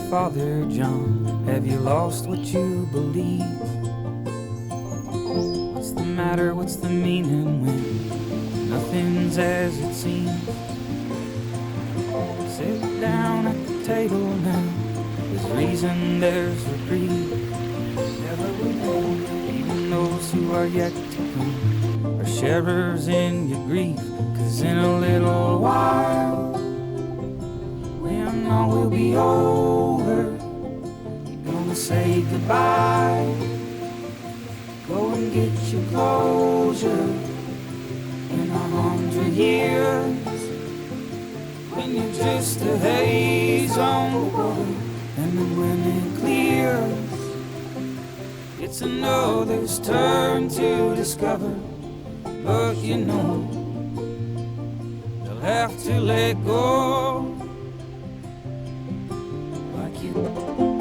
Father John, have you lost what you believe? What's the matter, what's the meaning when nothing's as it seems? Sit down at the table now, there's reason, there's reprieve. Never will know, even those who are yet to come are sharers in your grief. 'Cause in a little while, when all will be over, you're gonna say goodbye. Go and get your closure. In 100 years, when you're just a haze on the water, and then when it clears, it's another's turn to discover. But you know, they'll have to let go. Like you.